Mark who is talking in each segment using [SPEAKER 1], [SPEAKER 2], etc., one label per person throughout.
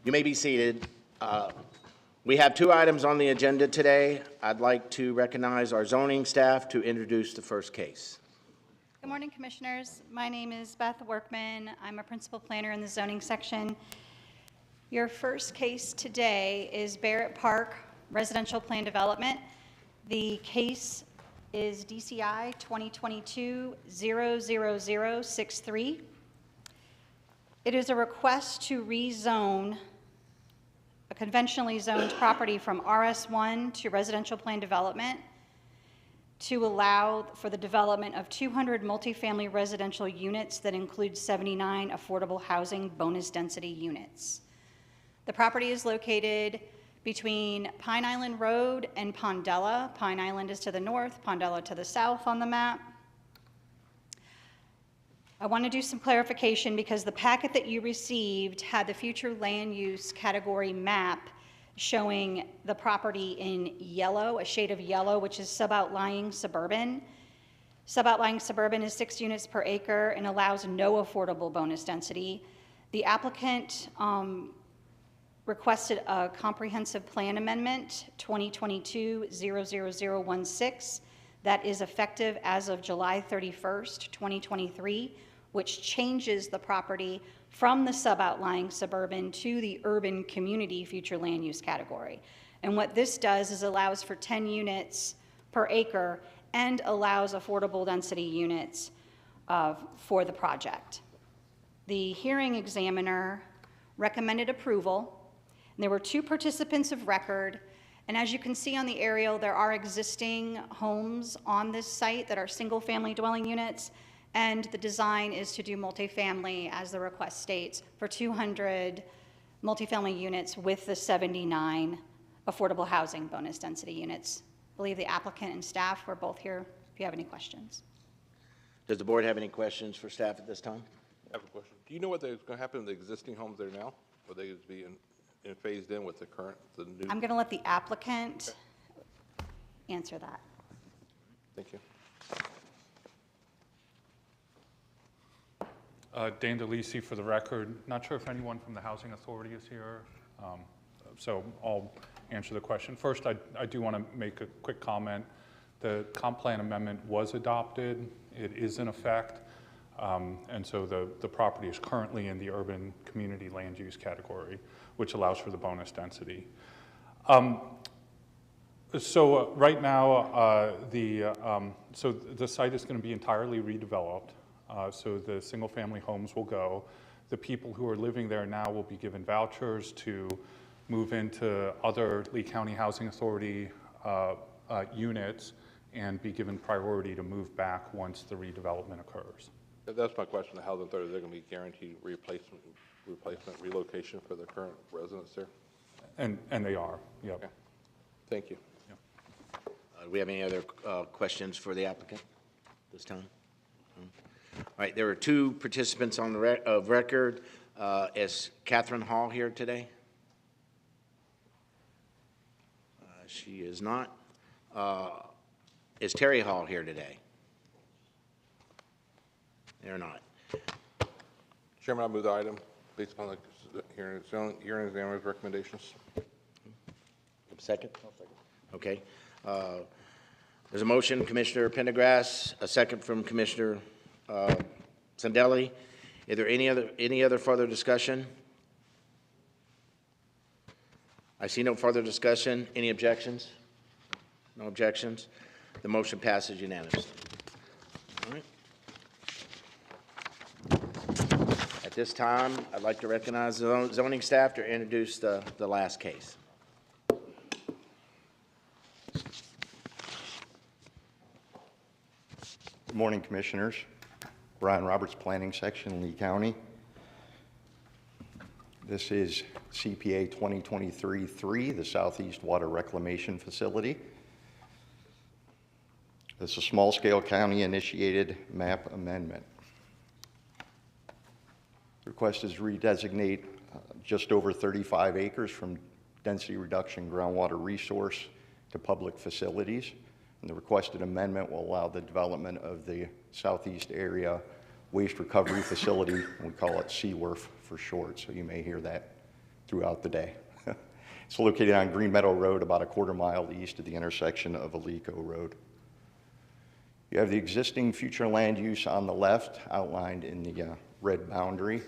[SPEAKER 1] You may be seated. We have two items on the agenda today. I'd like to recognize our zoning staff to introduce the first case.
[SPEAKER 2] Good morning, Commissioners. My name is Beth Workman. I'm a principal planner in the zoning section. Your first case today is Barrett Park Residential Plan Development. The case is DCI 2022-00063. It is a request to rezone a conventionally zoned property from RS1 to residential plan development to allow for the development of 200 multifamily residential units that include 79 affordable housing bonus density units. The property is located between Pine Island Road and Pondella. Pine Island is to the north, Pondella to the south on the map. I want to do some clarification because the packet that you received had the future land use category map showing the property in yellow, a shade of yellow, which is suboutlying suburban. Suboutlying suburban is 6 units per acre and allows no affordable bonus density. The applicant requested a comprehensive plan amendment 2022-00016 that is effective as of July 31st, 2023, which changes the property from the suboutlying suburban to the urban community future land use category. And what this does is allows for 10 units per acre and allows affordable density units for the project. The hearing examiner recommended approval. And there were 2 participants of record. And as you can see on the aerial, there are existing homes on this site that are single-family dwelling units. And the design is to do multifamily, as the request states, for 200 multifamily units with the 79 affordable housing bonus density units. I believe the applicant and staff were both here if you have any questions.
[SPEAKER 1] Does the board have any questions for staff at this time?
[SPEAKER 3] I have a question. Do you know what is going to happen to the existing homes there now? Will they be phased in with the new?
[SPEAKER 2] I'm going to let the applicant answer that.
[SPEAKER 3] Thank you.
[SPEAKER 4] Dan DeLisi for the record. Not sure if anyone from the Housing Authority is here, so I'll answer the question. First, I do want to make a quick comment. The comp plan amendment was adopted. It is in effect, and so the property is currently in the urban community land use category, which allows for the bonus density. So right now, so the site is going to be entirely redeveloped. So the single-family homes will go. The people who are living there now will be given vouchers to move into other Lee County Housing Authority units and be given priority to move back once the redevelopment occurs.
[SPEAKER 3] That's my question. The Housing Authority, they're going to be guaranteed replacement, relocation for the current residents there?
[SPEAKER 4] And they are, yep.
[SPEAKER 3] Okay. Thank you.
[SPEAKER 4] Yep.
[SPEAKER 1] Do we have any other questions for the applicant this time? All right, there are 2 participants on the of record. Is Catherine Hall here today? She is not. Is Terry Hall here today? They're not.
[SPEAKER 3] Chairman, I move the item based upon the hearing examiner's recommendations.
[SPEAKER 1] Second? Okay. There's a motion, Commissioner Pendergrass, a second from Commissioner Sandelli. Is there any other further discussion? I see no further discussion. Any objections? No objections. The motion passes unanimously. All right. At this time, I'd like to recognize the zoning staff to introduce the last case.
[SPEAKER 5] Good morning, Commissioners. Brian Roberts, Planning Section, Lee County. This is CPA 2023-3, the Southeast Water Reclamation Facility. This is a small-scale county-initiated map amendment. The request is to redesignate just over 35 acres from density reduction groundwater resource to public facilities. And the requested amendment will allow the development of the Southeast Area Waste Recovery Facility. We call it CWRF for short, so you may hear that throughout the day. It's located on Green Meadow Road, about a quarter mile east of the intersection of Alico Road. You have the existing future land use on the left, outlined in the red boundary,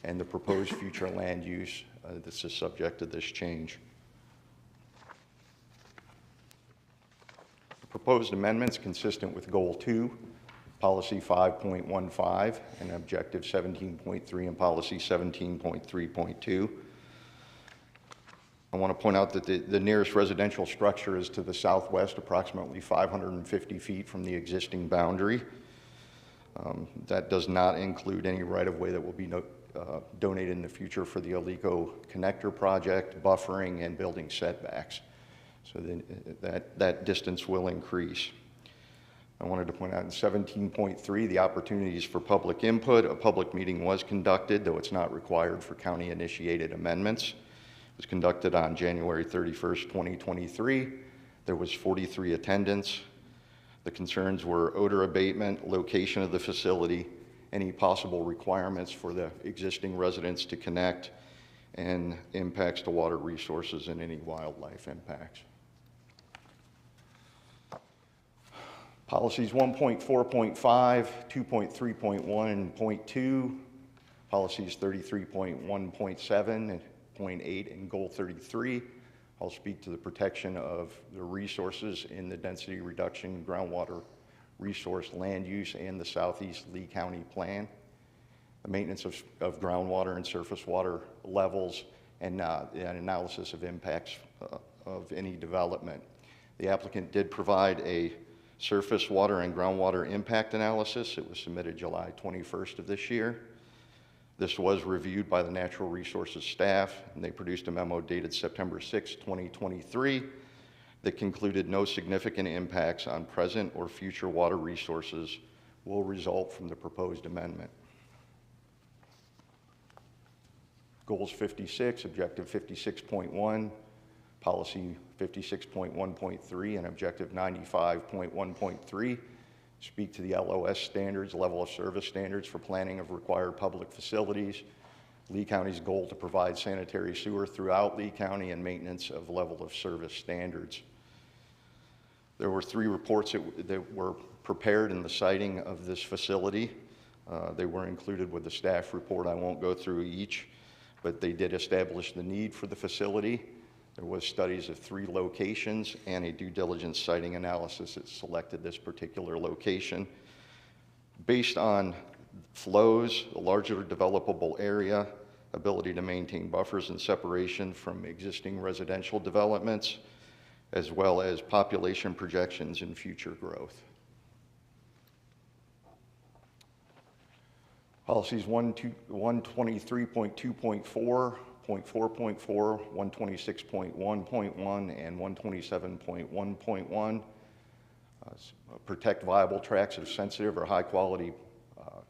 [SPEAKER 5] and the proposed future land use that's the subject of this change. The proposed amendments consistent with Goal 2, Policy 5.15, and Objective 17.3, and Policy 17.3.2. I want to point out that the nearest residential structure is to the southwest, approximately 550 feet from the existing boundary. That does not include any right-of-way that will be donated in the future for the Alico Connector Project, buffering, and building setbacks. So then that distance will increase. I wanted to point out in 17.3, the opportunities for public input. A public meeting was conducted, though it's not required for county-initiated amendments. It was conducted on January 31st, 2023. There was 43 attendance. The concerns were odor abatement, location of the facility, any possible requirements for the existing residents to connect, and impacts to water resources and any wildlife impacts. Policies 1.4.5, 2.3.1, and 0.2, policies 33.1.7 and 0.8, and Goal 33. I'll speak to the protection of the resources in the density reduction groundwater resource land use and the Southeast Lee County Plan, the maintenance of groundwater and surface water levels, and an analysis of impacts of any development. The applicant did provide a surface water and groundwater impact analysis. It was submitted July 21st of this year. This was reviewed by the Natural Resources staff, and they produced a memo dated September 6, 2023, that concluded no significant impacts on present or future water resources will result from the proposed amendment. Goals 56, Objective 56.1, Policy 56.1.3, and Objective 95.1.3 speak to the LOS standards, level of service standards for planning of required public facilities, Lee County's goal to provide sanitary sewer throughout Lee County, and maintenance of level of service standards. There were 3 reports that were prepared in the siting of this facility. They were included with the staff report. I won't go through each, but they did establish the need for the facility. There was studies of 3 locations and a due diligence siting analysis that selected this particular location. Based on flows, a larger developable area, ability to maintain buffers and separation from existing residential developments, as well as population projections and future growth. Policies 123.2.4, 0.4.4, 126.1.1, and 127.1.1 protect viable tracts of sensitive or high quality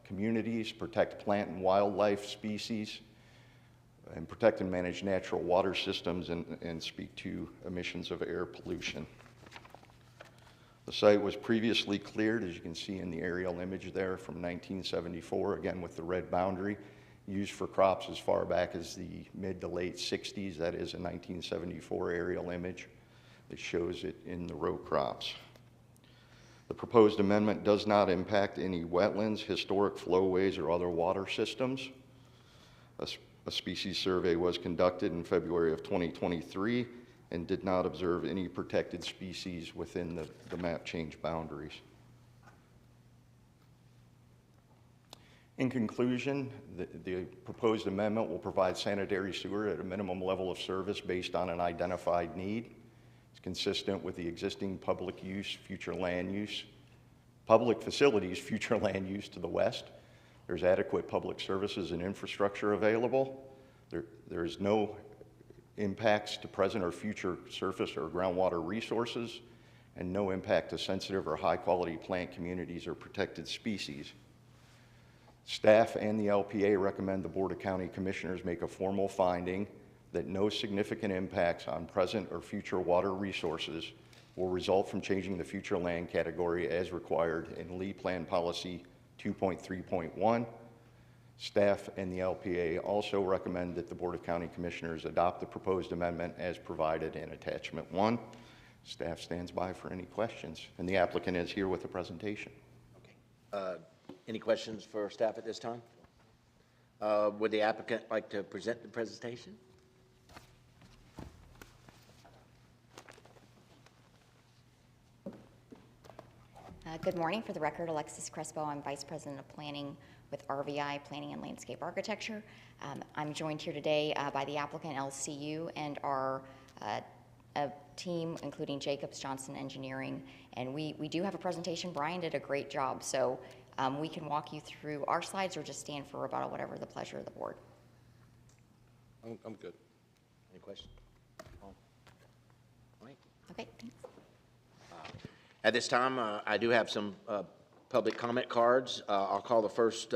[SPEAKER 5] communities, protect plant and wildlife species, and protect and manage natural water systems, and speak to emissions of air pollution. The site was previously cleared, as you can see in the aerial image there, from 1974, again with the red boundary, used for crops as far back as the mid to late 60s. That is a 1974 aerial image that shows it in the row crops. The proposed amendment does not impact any wetlands, historic flowways, or other water systems. A species survey was conducted in February of 2023 and did not observe any protected species within the map change boundaries. In conclusion, the proposed amendment will provide sanitary sewer at a minimum level of service based on an identified need. It's consistent with the existing public use, future land use, public facilities, future land use to the west. There's adequate public services and infrastructure available. There is no impacts to present or future surface or groundwater resources, and no impact to sensitive or high quality plant communities or protected species. Staff and the LPA recommend the Board of County Commissioners make a formal finding that no significant impacts on present or future water resources will result from changing the future land category as required in Lee Plan Policy 2.3.1, Staff and the LPA also recommend that the Board of County Commissioners adopt the proposed amendment as provided in Attachment 1. Staff stands by for any questions, and the applicant is here with a presentation.
[SPEAKER 1] Okay. Any questions for staff at this time? Would the applicant like to present the presentation?
[SPEAKER 6] Good morning. For the record, Alexis Crespo. I'm Vice President of Planning with RVI, Planning and Landscape Architecture. I'm joined here today by the applicant, LCU, and our team, including Jacobs Johnson Engineering. And we do have a presentation. Brian did a great job, so we can walk you through our slides or just stand for rebuttal, whatever the pleasure of the board.
[SPEAKER 3] I'm good.
[SPEAKER 1] Any questions? All right.
[SPEAKER 6] Okay, thanks.
[SPEAKER 1] At this time, I do have some public comment cards. I'll call the first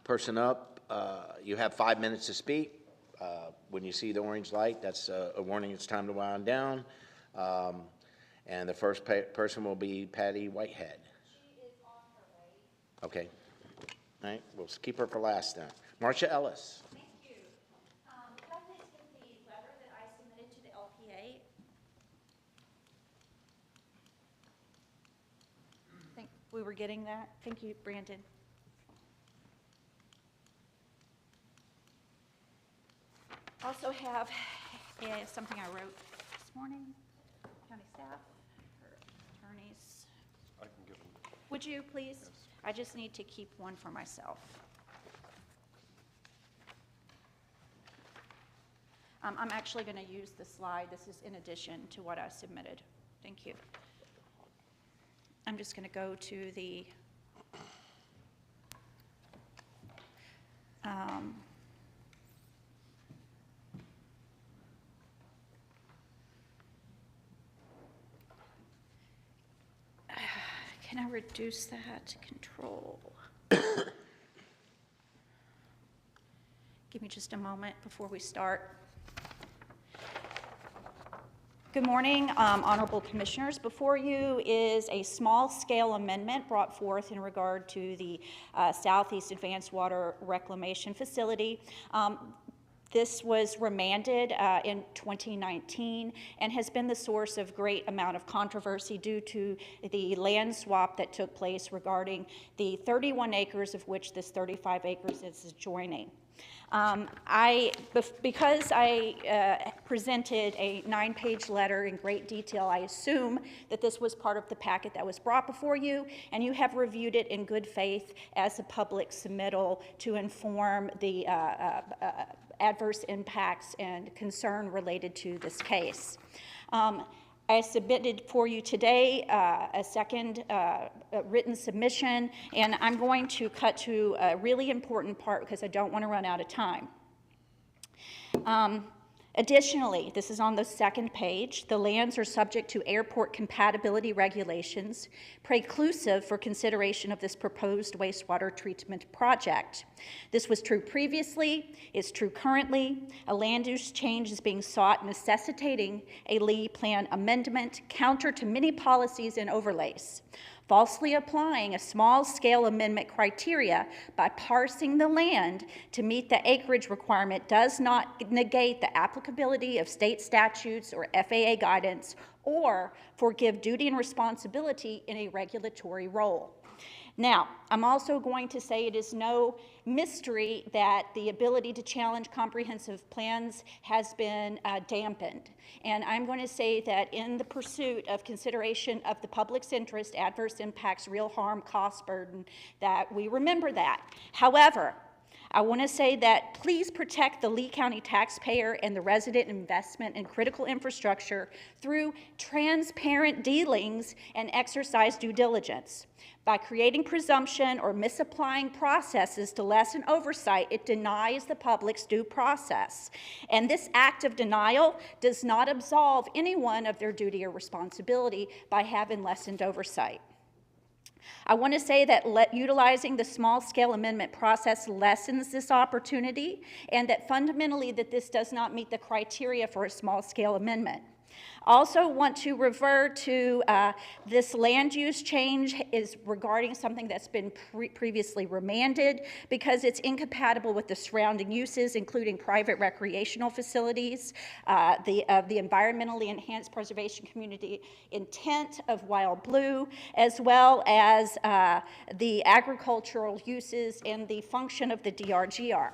[SPEAKER 1] person up. You have 5 minutes to speak. When you see the orange light, that's a warning it's time to wind down. And the first person will be Patty Whitehead.
[SPEAKER 7] She is on her way.
[SPEAKER 1] Okay. All right, we'll keep her for last then. Marcia Ellis.
[SPEAKER 7] Thank you. Could I please get the letter that I submitted to the LPA? Think we were getting that? Thank you, Brandon. Also have something I wrote this morning. County staff, or attorneys.
[SPEAKER 3] I can give them.
[SPEAKER 7] Would you, please? I just need to keep one for myself. I'm actually going to use the slide. This is in addition to what I submitted. Thank you. I'm just going to go to the can I reduce that to control? Give me just a moment before we start. Good morning, honorable commissioners. Before you is a small-scale amendment brought forth in regard to the Southeast Advanced Water Reclamation Facility. This was remanded in 2019 and has been the source of great amount of controversy due to the land swap that took place regarding the 31 acres of which this 35 acres is adjoining. Because I presented a 9-page letter in great detail, I assume that this was part of the packet that was brought before you, and you have reviewed it in good faith as a public submittal to inform the adverse impacts and concern related to this case. I submitted for you today a second written submission, and I'm going to cut to a really important part because I don't want to run out of time. Additionally, this is on the second page, the lands are subject to airport compatibility regulations, preclusive for consideration of this proposed wastewater treatment project. This was true previously, is true currently. A land use change is being sought, necessitating a Lee Plan amendment counter to many policies and overlays. Falsely applying a small-scale amendment criteria by parsing the land to meet the acreage requirement does not negate the applicability of state statutes or FAA guidance or forgive duty and responsibility in a regulatory role. Now, I'm also going to say it is no mystery that the ability to challenge comprehensive plans has been dampened. And I'm going to say that in the pursuit of consideration of the public's interest, adverse impacts, real harm, cost burden, that we remember that. However, I want to say that please protect the Lee County taxpayer and the resident investment in critical infrastructure through transparent dealings and exercise due diligence. By creating presumption or misapplying processes to lessen oversight, it denies the public's due process. And this act of denial does not absolve anyone of their duty or responsibility by having lessened oversight. I want to say that utilizing the small-scale amendment process lessens this opportunity, and that fundamentally that this does not meet the criteria for a small-scale amendment. Also want to refer to this land use change is regarding something that's been previously remanded because it's incompatible with the surrounding uses, including private recreational facilities, the environmentally enhanced preservation community intent of Wild Blue, as well as the agricultural uses and the function of the DRGR.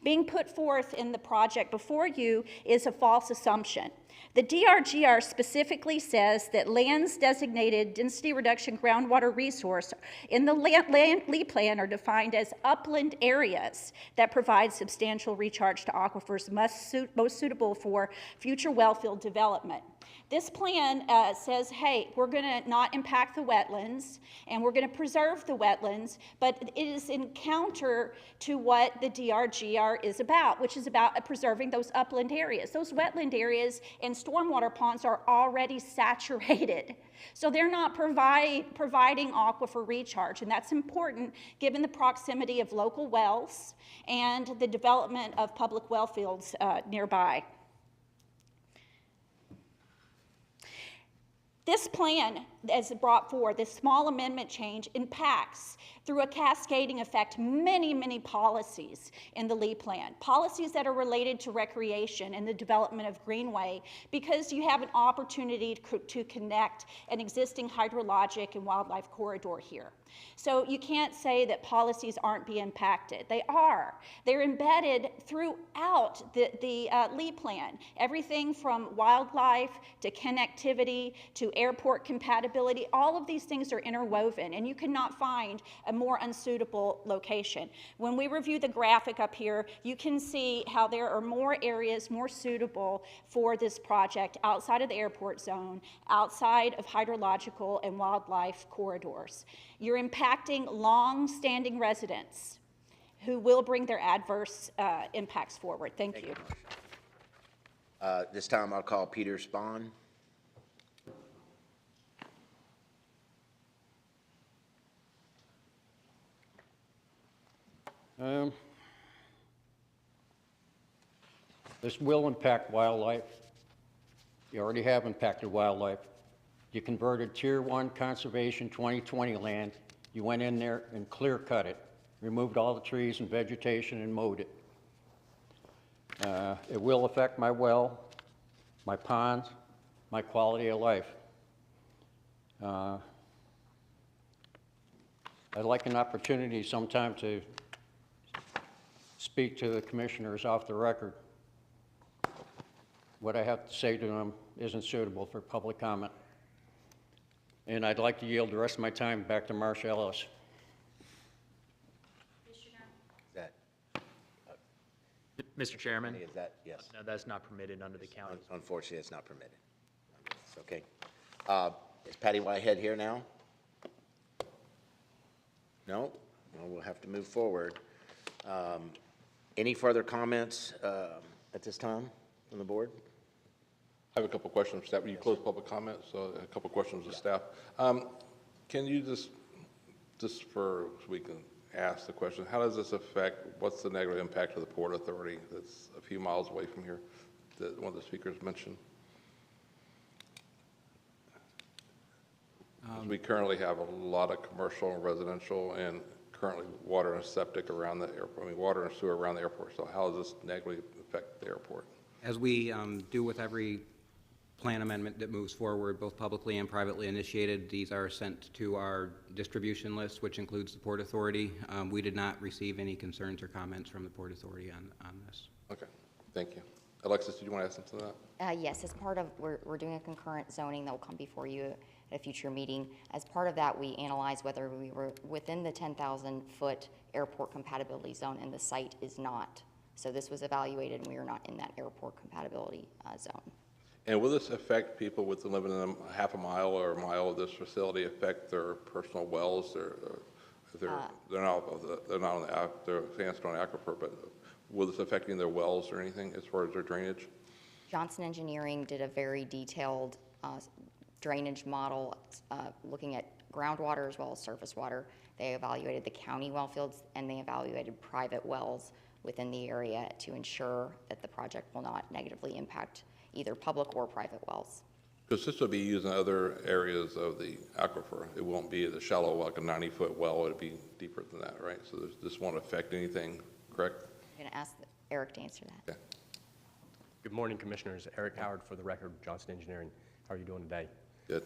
[SPEAKER 7] Being put forth in the project before you is a false assumption. The DRGR specifically says that lands designated density reduction groundwater resource in the land plan are defined as upland areas that provide substantial recharge to aquifers most suitable for future wellfield development. This plan says, hey, we're going to not impact the wetlands and we're going to preserve the wetlands, but it is in counter to what the DRGR is about, which is about preserving those upland areas. Those wetland areas and stormwater ponds are already saturated. So they're not providing aquifer recharge, and that's important given the proximity of local wells and the development of public well fields nearby. This plan, as brought forward, this small amendment change impacts, through a cascading effect, many, many policies in the Lee Plan. Policies that are related to recreation and the development of greenway, because you have an opportunity to connect an existing hydrologic and wildlife corridor here. So you can't say that policies aren't being impacted. They are. They're embedded throughout the Lee Plan. Everything from wildlife to connectivity to airport compatibility, all of these things are interwoven, and you cannot find a more unsuitable location. When we review the graphic up here, you can see how there are more areas more suitable for this project outside of the airport zone, outside of hydrological and wildlife corridors. You're impacting long-standing residents who will bring their adverse impacts forward. Thank you.
[SPEAKER 1] This time I'll call Peter Spahn.
[SPEAKER 8] This will impact wildlife. You already have impacted wildlife. You converted Tier 1 Conservation 2020 land. You went in there and clear cut it, removed all the trees and vegetation and mowed it. It will affect my well, my ponds, my quality of life. I'd like an opportunity sometime to speak to the commissioners off the record. What I have to say to them isn't suitable for public comment. And I'd like to yield the rest of my time back to Marcia Ellis.
[SPEAKER 1] That,
[SPEAKER 9] Mr. Chairman?
[SPEAKER 1] is that, yes?
[SPEAKER 9] No, that's not permitted under the county.
[SPEAKER 1] Unfortunately, it's not permitted. It's okay. Is Patty Whitehead here now? No? Well, we'll have to move forward. Any further comments at this time from the board?
[SPEAKER 3] I have a couple questions for staff. You closed public comment, so a couple questions of staff. Can you just so we can ask the question, how does this affect, what's the negative impact of the Port Authority that's a few miles away from here that one of the speakers mentioned? We currently have a lot of commercial and residential and currently water and septic around the airport, water and sewer around the airport. So how does this negatively affect the airport?
[SPEAKER 10] As we do with every plan amendment that moves forward, both publicly and privately initiated, these are sent to our distribution list, which includes the Port Authority. We did not receive any concerns or comments from the Port Authority on this.
[SPEAKER 3] Okay, thank you. Alexis, did you want to add something to that?
[SPEAKER 6] Yes, as part of, we're doing a concurrent zoning that will come before you at a future meeting. As part of that, we analyzed whether we were within the 10,000-foot airport compatibility zone, and the site is not. So this was evaluated, and we are not in that airport compatibility zone.
[SPEAKER 3] And will this affect people with living in a half a mile or a mile of this facility, affect their personal wells? They're not on the sandstone aquifer, but will this affecting their wells or anything as far as their drainage?
[SPEAKER 6] Johnson Engineering did a very detailed drainage model looking at groundwater as well as surface water. They evaluated the county well fields, and they evaluated private wells within the area to ensure that the project will not negatively impact either public or private wells.
[SPEAKER 3] Because this will be used in other areas of the aquifer. It won't be the shallow, like a 90-foot well. It'll be deeper than that, right? So this won't affect anything, correct?
[SPEAKER 6] I'm going to ask Eric to answer that.
[SPEAKER 3] Okay.
[SPEAKER 11] Good morning, Commissioners. Eric Howard for the record, Johnson Engineering. How are you doing today?
[SPEAKER 3] Good.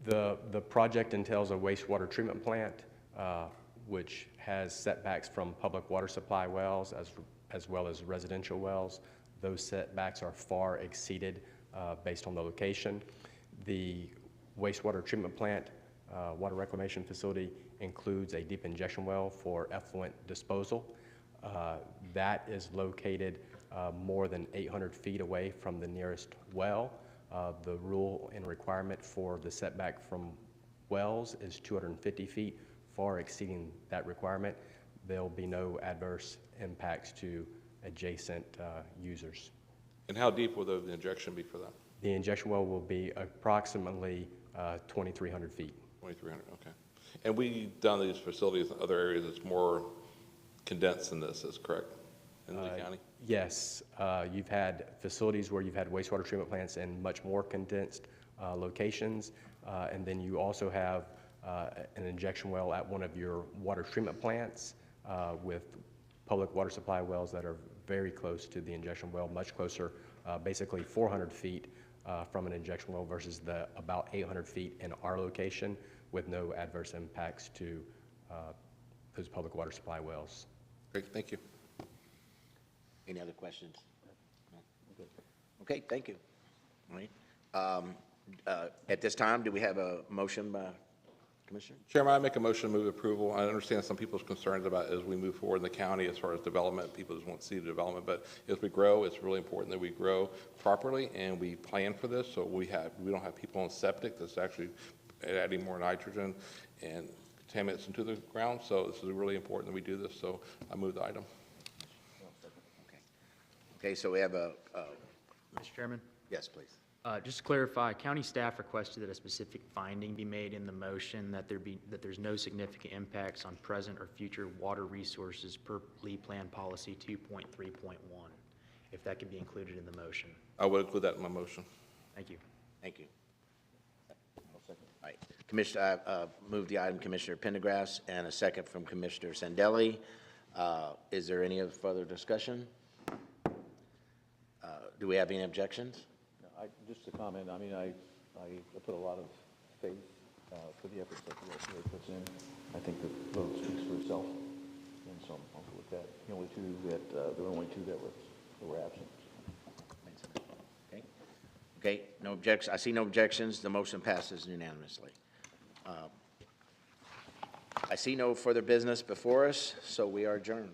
[SPEAKER 11] The project entails a wastewater treatment plant, which has setbacks from public water supply wells as well as residential wells. Those setbacks are far exceeded based on the location. The wastewater treatment plant, water reclamation facility includes a deep injection well for effluent disposal. That is located more than 800 feet away from the nearest well. The rule and requirement for the setback from wells is 250 feet, far exceeding that requirement. There will be no adverse impacts to adjacent users.
[SPEAKER 3] And how deep will the injection be for that?
[SPEAKER 11] The injection well will be approximately 2,300 feet.
[SPEAKER 3] 2,300, okay. And we've done these facilities in other areas that's more condensed than this, is correct, in the county?
[SPEAKER 11] Yes, you've had facilities where you've had wastewater treatment plants in much more condensed locations, and then you also have an injection well at one of your water treatment plants with public water supply wells that are very close to the injection well, much closer, basically 400 feet from an injection well versus the about 800 feet in our location with no adverse impacts to those public water supply wells.
[SPEAKER 3] Great, thank you.
[SPEAKER 1] Any other questions? No? Okay, thank you. All right. At this time, do we have a motion by Commissioner?
[SPEAKER 3] Chairman, I make a motion to move approval. I understand some people's concerns about as we move forward in the county as far as development, people just want to see the development, but as we grow, it's really important that we grow properly and we plan for this, so we don't have people on septic that's actually adding more nitrogen and contaminants into the ground, so this is really important that we do this, so I move the item.
[SPEAKER 1] Okay, so we have a,
[SPEAKER 9] Mr. Chairman,
[SPEAKER 1] yes, please.
[SPEAKER 9] just to clarify, county staff requested that a specific finding be made in the motion that there's no significant impacts on present or future water resources per Lee Plan Policy 2.3.1. If that could be included in the motion.
[SPEAKER 3] I would include that in my motion.
[SPEAKER 9] Thank you.
[SPEAKER 1] Thank you. All right. Commissioner, I moved the item, Commissioner Pendergrass, and a second from Commissioner Sandelli. Is there any further discussion? Do we have any objections?
[SPEAKER 12] Just to comment, I mean, I put a lot of faith for the efforts that the FDA puts in. I think the vote speaks for itself, and so I'll go with that. The only two that, there were only two that were absent.
[SPEAKER 1] Okay. Okay, no objections. I see no objections. The motion passes unanimously. I see no further business before us, so we are adjourned.